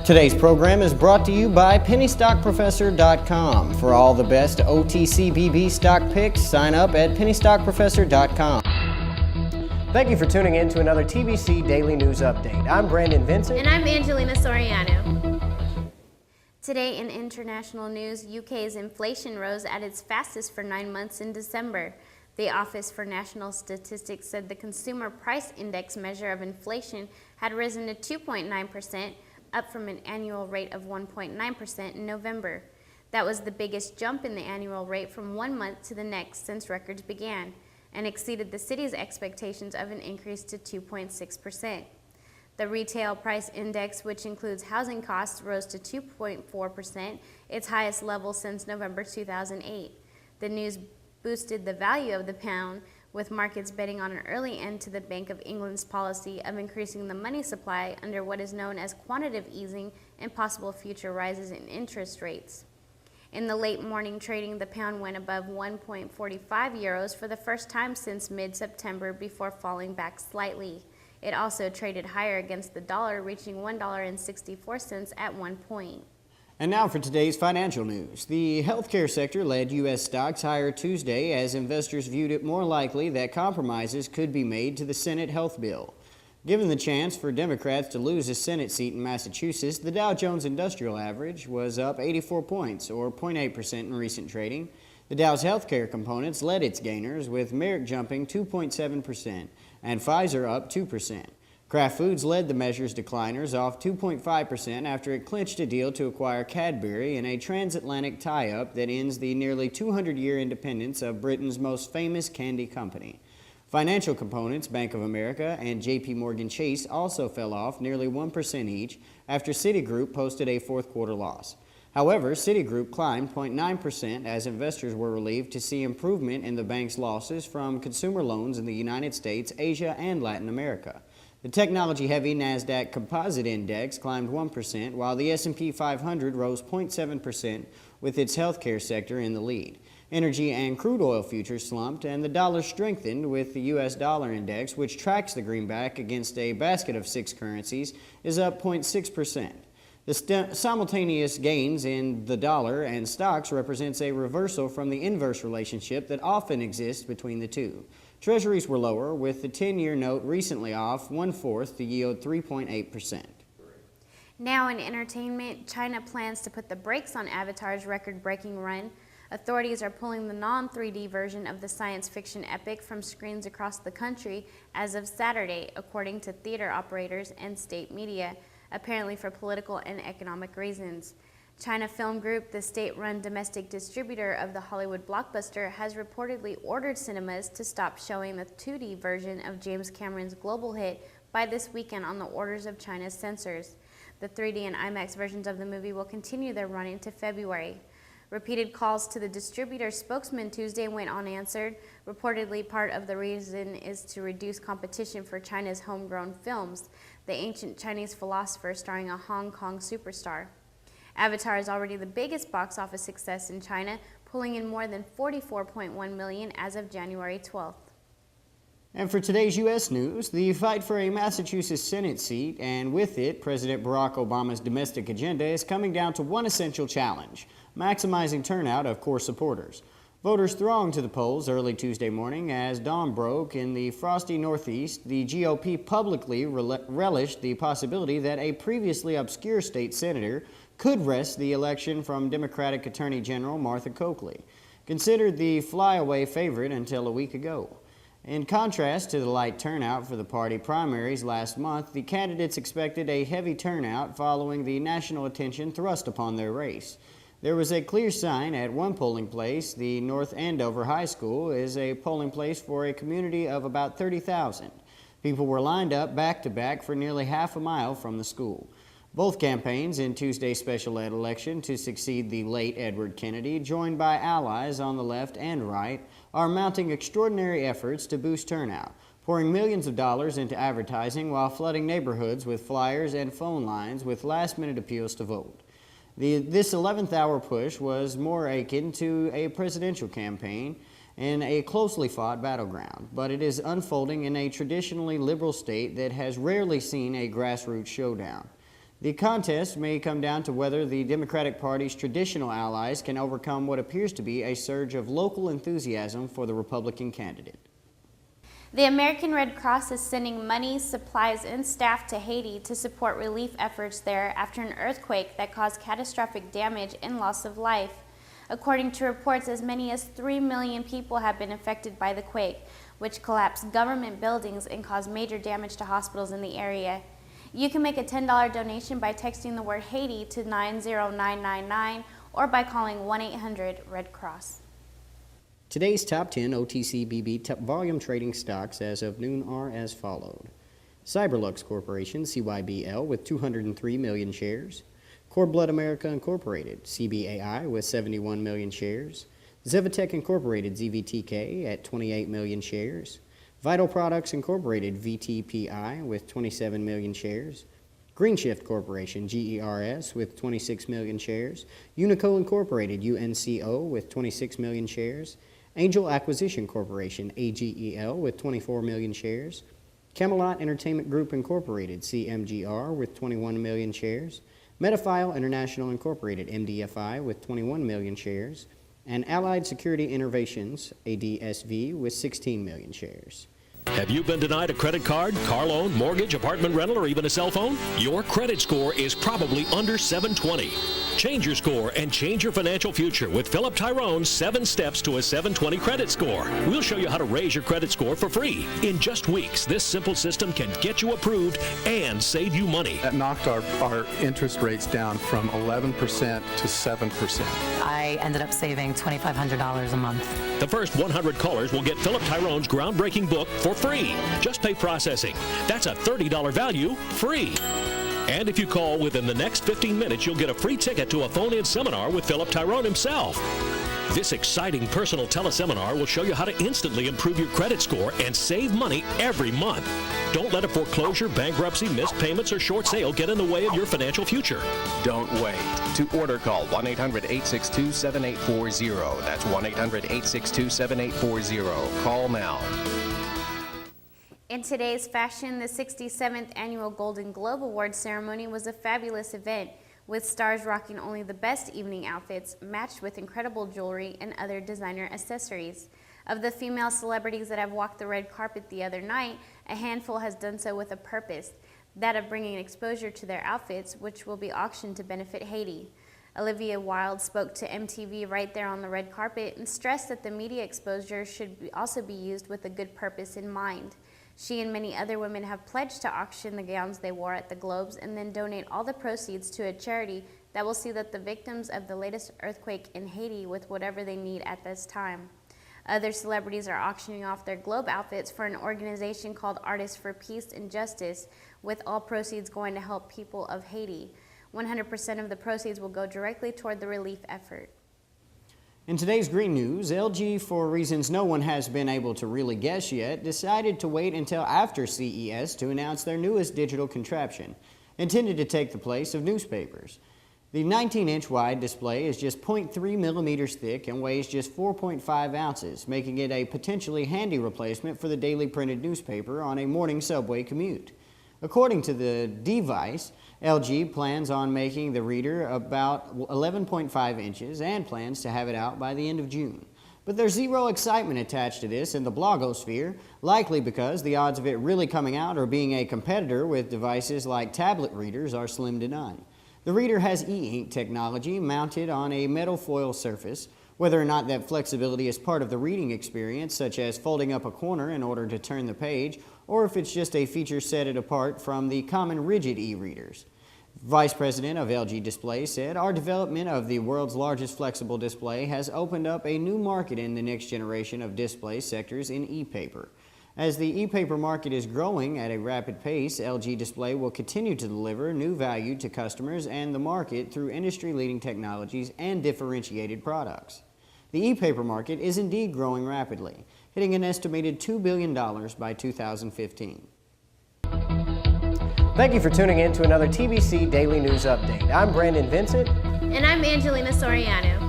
Today's program is brought to you by pennystockprofessor.com. For all the best OTCBB stock picks, sign up at pennystockprofessor.com. Thank you for tuning in to another TBC Daily News Update. I'm Brandon Vincent. And I'm Angelina Soriano. Today in international news, UK's inflation rose at its fastest for 9 months in December. The Office for National Statistics said the Consumer Price Index measure of inflation had risen to 2.9%, up from an annual rate of 1.9% in November. That was the biggest jump in the annual rate from 1 month to the next since records began, and exceeded the city's expectations of an increase to 2.6%. The Retail Price Index, which includes housing costs, rose to 2.4%, its highest level since November 2008. The news boosted the value of the pound, with markets betting on an early end to the Bank of England's policy of increasing the money supply under what is known as quantitative easing and possible future rises in interest rates. In the late morning trading, the pound went above 1.45 euros for the first time since mid-September before falling back slightly. It also traded higher against the dollar, reaching $1.64 at one point. And now for today's financial news. The healthcare sector led U.S. stocks higher Tuesday as investors viewed it more likely that compromises could be made to the Senate health bill. Given the chance for Democrats to lose a Senate seat in Massachusetts, the Dow Jones Industrial Average was up 84 points, or 0.8% in recent trading. The Dow's healthcare components led its gainers, with Merck jumping 2.7% and Pfizer up 2%. Kraft Foods led the measure's decliners, off 2.5% after it clinched a deal to acquire Cadbury in a transatlantic tie-up that ends the nearly 200-year independence of Britain's most famous candy company. Financial components, Bank of America and J.P. Morgan Chase, also fell off nearly 1% each after Citigroup posted a fourth-quarter loss. However, Citigroup climbed 0.9% as investors were relieved to see improvement in the bank's losses from consumer loans in the United States, Asia, and Latin America. The technology-heavy NASDAQ Composite Index climbed 1%, while the S&P 500 rose 0.7%, with its healthcare sector in the lead. Energy and crude oil futures slumped, and the dollar strengthened, with the U.S. dollar index, which tracks the greenback against a basket of 6 currencies, is up 0.6%. The simultaneous gains in the dollar and stocks represents a reversal from the inverse relationship that often exists between the two. Treasuries were lower, with the 10-year note recently off 1/4 to yield 3.8%. Now in entertainment, China plans to put the brakes on Avatar's record-breaking run. Authorities are pulling the non-3D version of the science fiction epic from screens across the country as of Saturday, according to theater operators and state media, apparently for political and economic reasons. China Film Group, the state-run domestic distributor of the Hollywood blockbuster, has reportedly ordered cinemas to stop showing the 2D version of James Cameron's global hit by this weekend on the orders of China's censors. The 3D and IMAX versions of the movie will continue their run into February. Repeated calls to the distributor's spokesman Tuesday went unanswered. Reportedly, part of the reason is to reduce competition for China's homegrown films, the ancient Chinese philosopher starring a Hong Kong superstar. Avatar is already the biggest box office success in China, pulling in more than $44.1 million as of January 12th. And for today's U.S. news, the fight for a Massachusetts Senate seat, and with it, President Barack Obama's domestic agenda, is coming down to one essential challenge: maximizing turnout of core supporters. Voters thronged to the polls early Tuesday morning as dawn broke in the frosty Northeast. The GOP publicly relished the possibility that a previously obscure state senator could wrest the election from Democratic Attorney General Martha Coakley, considered the flyaway favorite until a week ago. In contrast to the light turnout for the party primaries last month, the candidates expected a heavy turnout following the national attention thrust upon their race. There was a clear sign at one polling place. The North Andover High School is a polling place for a community of about 30,000. People were lined up back-to-back for nearly half a mile from the school. Both campaigns in Tuesday's special ed election to succeed the late Edward Kennedy, joined by allies on the left and right, are mounting extraordinary efforts to boost turnout, pouring millions of dollars into advertising while flooding neighborhoods with flyers and phone lines with last-minute appeals to vote. This 11th hour push was more akin to a presidential campaign in a closely fought battleground, but it is unfolding in a traditionally liberal state that has rarely seen a grassroots showdown. The contest may come down to whether the Democratic Party's traditional allies can overcome what appears to be a surge of local enthusiasm for the Republican candidate. The American Red Cross is sending money, supplies, and staff to Haiti to support relief efforts there after an earthquake that caused catastrophic damage and loss of life. According to reports, as many as 3 million people have been affected by the quake, which collapsed government buildings and caused major damage to hospitals in the area. You can make a $10 donation by texting the word Haiti to 90999 or by calling 1-800-RED-CROSS. Today's top 10 OTCBB volume trading stocks as of noon are as followed. Cyberlux Corporation, CYBL, with 203 million shares. Cord Blood America Incorporated, CBAI, with 71 million shares. Zevitech Incorporated, ZVTK, at 28 million shares. Vital Products Incorporated, VTPI, with 27 million shares. Greenshift Corporation, GERS, with 26 million shares. Unico Incorporated, UNCO, with 26 million shares. Angel Acquisition Corporation, AGEL, with 24 million shares. Camelot Entertainment Group Incorporated, CMGR, with 21 million shares. Metafile International Incorporated, MDFI, with 21 million shares. And Allied Security Innovations, ADSV, with 16 million shares. Have you been denied a credit card, car loan, mortgage, apartment rental, or even a cell phone? Your credit score is probably under 720. Change your score and change your financial future with Philip Tyrone's 7 Steps to a 720 Credit Score. We'll show you how to raise your credit score for free. In just weeks, this simple system can get you approved and save you money. That knocked our interest rates down from 11% to 7%. I ended up saving $2,500 a month. The first 100 callers will get Philip Tyrone's groundbreaking book for free. Just pay processing. That's a $30 value free. And if you call within the next 15 minutes, you'll get a free ticket to a phone-in seminar with Philip Tyrone himself. This exciting personal teleseminar will show you how to instantly improve your credit score and save money every month. Don't let a foreclosure, bankruptcy, missed payments, or short sale get in the way of your financial future. Don't wait. To order, call 1-800-862-7840. That's 1-800-862-7840. Call now. In today's fashion, the 67th Annual Golden Globe Awards ceremony was a fabulous event, with stars rocking only the best evening outfits, matched with incredible jewelry and other designer accessories. Of the female celebrities that have walked the red carpet the other night, a handful has done so with a purpose, that of bringing exposure to their outfits, which will be auctioned to benefit Haiti. Olivia Wilde spoke to MTV right there on the red carpet and stressed that the media exposure should also be used with a good purpose in mind. She and many other women have pledged to auction the gowns they wore at the Globes and then donate all the proceeds to a charity that will see that the victims of the latest earthquake in Haiti with whatever they need at this time. Other celebrities are auctioning off their Globe outfits for an organization called Artists for Peace and Justice, with all proceeds going to help people of Haiti. 100% of the proceeds will go directly toward the relief effort. In today's Green News, LG, for reasons no one has been able to really guess yet, decided to wait until after CES to announce their newest digital contraption, intended to take the place of newspapers. The 19-inch wide display is just 0.3 millimeters thick and weighs just 4.5 ounces, making it a potentially handy replacement for the daily printed newspaper on a morning subway commute. According to the device, LG plans on making the reader about 11.5 inches and plans to have it out by the end of June. But there's zero excitement attached to this in the blogosphere, likely because the odds of it really coming out or being a competitor with devices like tablet readers are slim to none. The reader has e-ink technology mounted on a metal foil surface. Whether or not that flexibility is part of the reading experience, such as folding up a corner in order to turn the page, or if it's just a feature set it apart from the common rigid e-readers. Vice President of LG Display said, "Our development of the world's largest flexible display has opened up a new market in the next generation of display sectors in e-paper. As the e-paper market is growing at a rapid pace, LG Display will continue to deliver new value to customers and the market through industry-leading technologies and differentiated products." The e-paper market is indeed growing rapidly, hitting an estimated $2 billion by 2015. Thank you for tuning in to another TBC Daily News Update. I'm Brandon Vincent. And I'm Angelina Soriano.